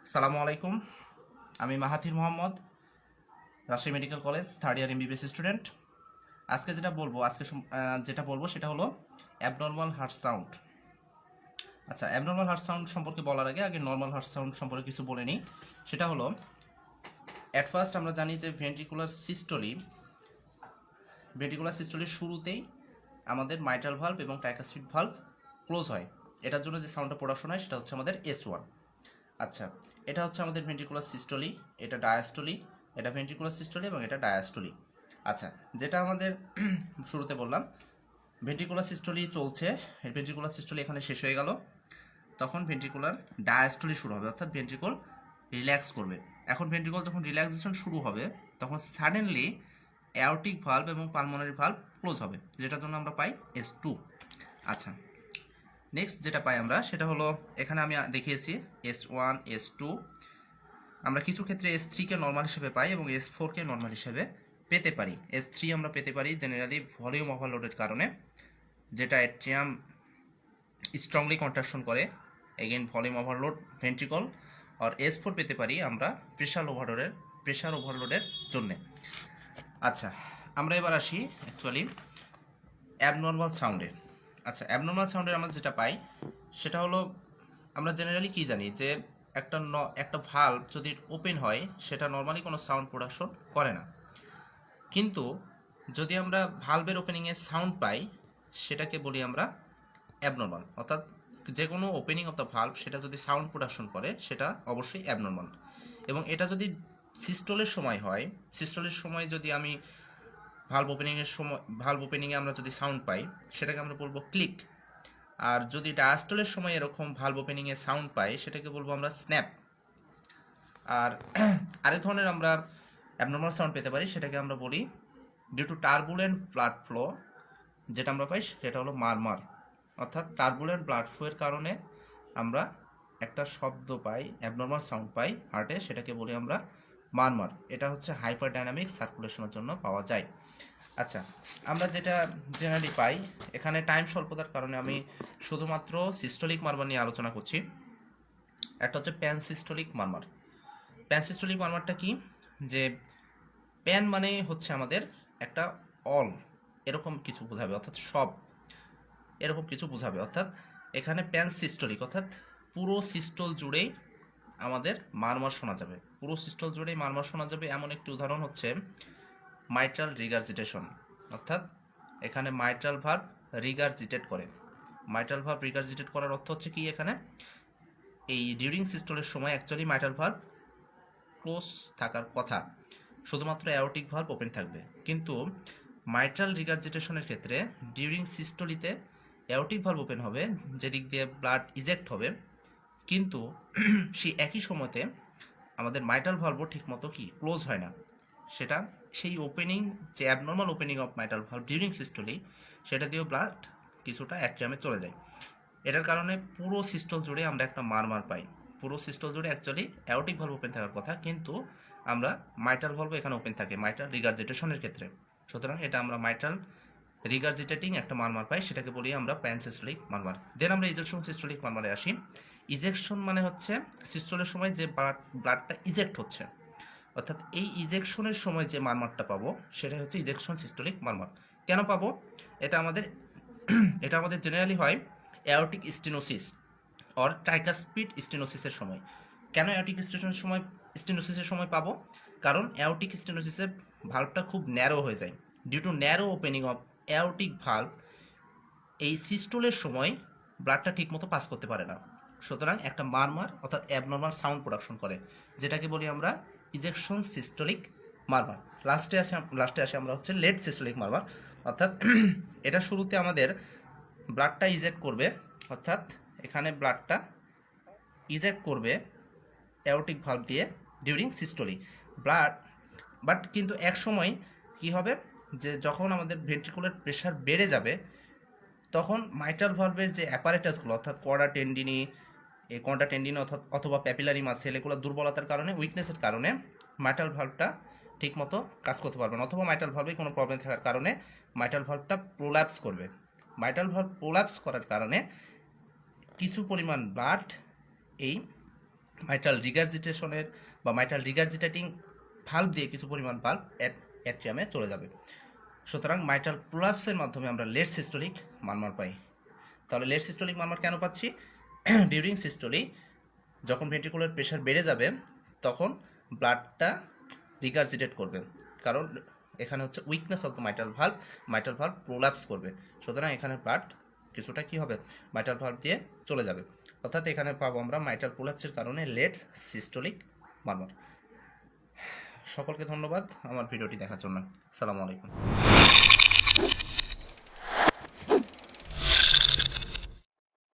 আসসালামু আলাইকুম। আমি Mahathir Mohamad, Rajshahi medical college third year MBBS student. যেটা বলবো সেটা হলো অ্যাবনর্মাল হার্ট সাউন্ড। আচ্ছা, অ্যাবনর্মাল হার্ট সাউন্ড সম্পর্কে বলার আগে নর্মাল হার্ট সাউন্ড সম্পর্কে কিছু বলে নিই। সেটা হলো, অ্যাট ফার্স্ট আমরা জানি যে ভেন্ট্রিকুলার সিস্টোলির শুরুতেই আমাদের মাইট্রাল ভালভ এবং ট্রাইকাসপিড ভালভ ক্লোজ হয়। এটার জন্য যে সাউন্ডটা প্রোডাকশন হয় সেটা হচ্ছে আমাদের S1। আচ্ছা, এটা হচ্ছে আমাদের ভেন্ট্রিকুলার সিস্টোলি, এটা ডায়াস্টোলি, এটা ভেন্ট্রিকুলার সিস্টোলি এবং এটা ডায়াস্টোলি। আচ্ছা, যেটা আমাদের শুরুতে বললাম, ভেন্ট্রিকুলার সিস্টোলি চলছে, ভেন্ট্রিকুলার সিস্টোলি এখানে শেষ হয়ে গেল, তখন ভেন্ট্রিকুলার ডায়াস্টোলি শুরু হবে, অর্থাৎ ভেন্ট্রিকল রিল্যাক্স করবে। এখন ভেন্ট্রিকল যখন রিল্যাক্সেশন শুরু হবে তখন সাডেনলি অ্যাওর্টিক ভালভ এবং পালমোনারি ভালভ ক্লোজ হবে, যেটার জন্য আমরা পাই S2। আচ্ছা, নেক্সট যেটা পাই আমরা সেটা হলো, এখানে আমি দেখিয়েছি S1, S2। আমরা কিছু ক্ষেত্রে S3-কে নর্মাল হিসেবে পাই এবং S4-কে নর্মাল হিসেবে পেতে পারি। S3 আমরা পেতে পারি জেনারেলি ভলিউম ওভারলোডের কারণে, যেটা অ্যাট্রিয়াম স্ট্রংলি কন্ট্রাকশন করে, এগেইন ভলিউম ওভারলোড ভেন্ট্রিকল। আর S4 পেতে পারি আমরা প্রেশার ওভারলোডের জন্যে। আচ্ছা, আমরা এবার আসি অ্যাকচুয়ালি অ্যাবনর্মাল সাউন্ডে। আচ্ছা, অ্যাবনর্মাল সাউন্ডের আমরা যেটা পাই সেটা হলো, আমরা জেনারেলি কি জানি যে একটা ভালভ যদি ওপেন হয় সেটা নর্মালি কোনো সাউন্ড প্রোডাকশন করে না, কিন্তু যদি আমরা ভালভের ওপেনিংয়ে সাউন্ড পাই সেটাকে বলি আমরা অ্যাবনর্মাল। অর্থাৎ যে কোনো ওপেনিং অফ দ্য ভালভ সেটা যদি সাউন্ড প্রোডাকশন করে সেটা অবশ্যই অ্যাবনর্মাল। এবং এটা যদি সিস্টোলের সময় হয়, সিস্টোলের সময় যদি আমি ভালভ ওপেনিংয়ে আমরা যদি সাউন্ড পাই সেটাকে আমরা বলবো ক্লিক। আর যদি ডায়াস্টোলের সময় এরকম ভালভ ওপেনিংয়ে সাউন্ড পাই সেটাকে বলবো আমরা স্ন্যাপ। আর আরেক ধরনের আমরা অ্যাবনর্মাল সাউন্ড পেতে পারি, সেটাকে আমরা বলি due to turbulent blood flow, যেটা আমরা পাই সেটা হলো মারমার। অর্থাৎ টার্বুলেন্ট ব্লাড ফ্লোয়ের কারণে আমরা একটা শব্দ পাই, অ্যাবনর্মাল সাউন্ড পাই হার্টে, সেটাকে বলি আমরা মারমার। এটা হচ্ছে হাইপার ডাইনামিক সার্কুলেশনের জন্য পাওয়া যায়। আচ্ছা, আমরা যেটা জেনারেলি পাই, এখানে টাইম স্বল্পতার কারণে আমি শুধুমাত্র সিস্টোলিক মারমার নিয়ে আলোচনা করছি। একটা হচ্ছে প্যানসিস্টোলিক মারমার। প্যানসিস্টোলিক মারমারটা কি, যে প্যান মানে হচ্ছে আমাদের একটা অল এরকম কিছু বোঝাবে, অর্থাৎ সব এরকম কিছু বোঝাবে। অর্থাৎ এখানে প্যানসিস্টোলিক অর্থাৎ পুরো সিস্টোল জুড়েই আমাদের মারমার শোনা যাবে, পুরো সিস্টোল জুড়েই মারমার শোনা যাবে। এমন একটি উদাহরণ হচ্ছে মাইট্রাল রিগার্জিটেশন, অর্থাৎ এখানে মাইট্রাল ভালভ রিগার্জিটেট করে। মাইট্রাল ভালভ রিগার্জিটেট করার অর্থ হচ্ছে কি, এখানে এই ডিউরিং সিস্টোলের সময় অ্যাকচুয়ালি মাইট্রাল ভালভ ক্লোজ থাকার কথা, শুধুমাত্র অ্যাওর্টিক ভালভ ওপেন থাকবে। কিন্তু মাইট্রাল রিগার্জিটেশনের ক্ষেত্রে ডিউরিং সিস্টোলিতে অ্যাওর্টিক ভালভ ওপেন হবে, যেদিক দিয়ে ব্লাড ইজেক্ট হবে, কিন্তু সেই একই সময়তে আমাদের মাইট্রাল ভালভও ঠিকমতো কি ক্লোজ হয় না। সেটা সেই ওপেনিং, যে abnormal opening of mitral valve during systole, সেটা দিয়েও ব্লাড কিছুটা অ্যাট্রিয়ামে চলে যায়। এটার কারণে পুরো সিস্টোল জুড়ে আমরা একটা মারমার পাই। পুরো সিস্টোল জুড়ে অ্যাকচুয়ালি অ্যাওর্টিক ভালভ ওপেন থাকার কথা, কিন্তু আমরা মাইট্রাল ভালভ এখানে ওপেন থাকে মাইট্রাল রিগার্জিটেশনের ক্ষেত্রে। সুতরাং এটা আমরা মাইট্রাল রিগার্জিটেটিং একটা মারমার পাই, সেটাকে বলি আমরা প্যানসিস্টোলিক মারমার। দেন আমরা ইজেকশন সিস্টোলিক মারমারে আসি। ইজেকশন মানে হচ্ছে সিস্টোলের সময় যে ব্লাডটা ইজেক্ট হচ্ছে, অর্থাৎ এই ইজেকশনের সময় যে মারমারটা পাবো সেটাই হচ্ছে ইজেকশন সিস্টোলিক মারমার। কেন পাবো? এটা আমাদের জেনারেলি হয় অ্যাওর্টিক স্টেনোসিস অর ট্রাইকাসপিড স্টেনোসিসের সময়। কেন অ্যাওর্টিক স্টেনোসিসের সময় পাবো? কারণ অ্যাওর্টিক স্টেনোসিসের ভালভটা খুব ন্যারো হয়ে যায়। Due to narrow opening of aortic valve এই সিস্টোলের সময় ব্লাডটা ঠিকমতো পাস করতে পারে না, সুতরাং একটা মারমার অর্থাৎ অ্যাবনর্মাল সাউন্ড প্রোডাকশন করে, যেটাকে বলি আমরা ইজেকশন সিস্টোলিক মারমার। লাস্টে আসে আমরা হচ্ছে লেট সিস্টোলিক মারমার। অর্থাৎ এটা শুরুতে আমাদের ব্লাডটা ইজেক্ট করবে, অর্থাৎ এখানে ব্লাডটা ইজেক্ট করবে অ্যাওর্টিক ভালভ দিয়ে ডিউরিং সিস্টোলি বাট কিন্তু এক সময় কি হবে, যে যখন আমাদের ভেন্ট্রিকুলার প্রেশার বেড়ে যাবে তখন মাইট্রাল ভালভের যে অ্যাপারেটাসগুলো, অর্থাৎ কর্ডা টেন্ডিনি অথবা প্যাপিলারি মাসেল, এগুলো দুর্বলতার কারণে, উইকনেসের কারণে মাইট্রাল ভালভটা ঠিকমতো কাজ করতে পারবে না, অথবা মাইট্রাল ভালভে কোনো প্রবলেম থাকার কারণে মাইট্রাল ভালভটা প্রোল্যাপস করবে। মাইট্রাল ভালভ প্রোল্যাপস করার কারণে কিছু পরিমাণ ব্লাড এই মাইট্রাল রিগার্জিটেশনের বা মাইট্রাল রিগার্জিটেটিং ভাল্ব দিয়ে কিছু পরিমাণ ভাল্ব অ্যাট্রিয়ামে চলে যাবে। সুতরাং মাইট্রাল প্রোলাপসের মাধ্যমে আমরা লেট সিস্টোলিক মারমার পাই। তাহলে লেট সিস্টোলিক মারমার কেন পাচ্ছি? ডিউরিং সিস্টোলি যখন ভেন্ট্রিকুলার প্রেশার বেড়ে যাবে তখন ব্লাডটা রিগার্জিটেট করবে, কারণ এখানে হচ্ছে weakness of the mitral valve prolapse করবে। সুতরাং এখানে ব্লাড কিছুটা কী হবে, মাইট্রাল ভাল্ব দিয়ে চলে যাবে। অর্থাৎ এখানে পাবো আমরা মাইট্রাল প্রোলাপসের কারণে লেট সিস্টোলিক মারমার। সকলকে ধন্যবাদ আমার ভিডিওটি দেখার জন্য। আসসালামু আলাইকুম।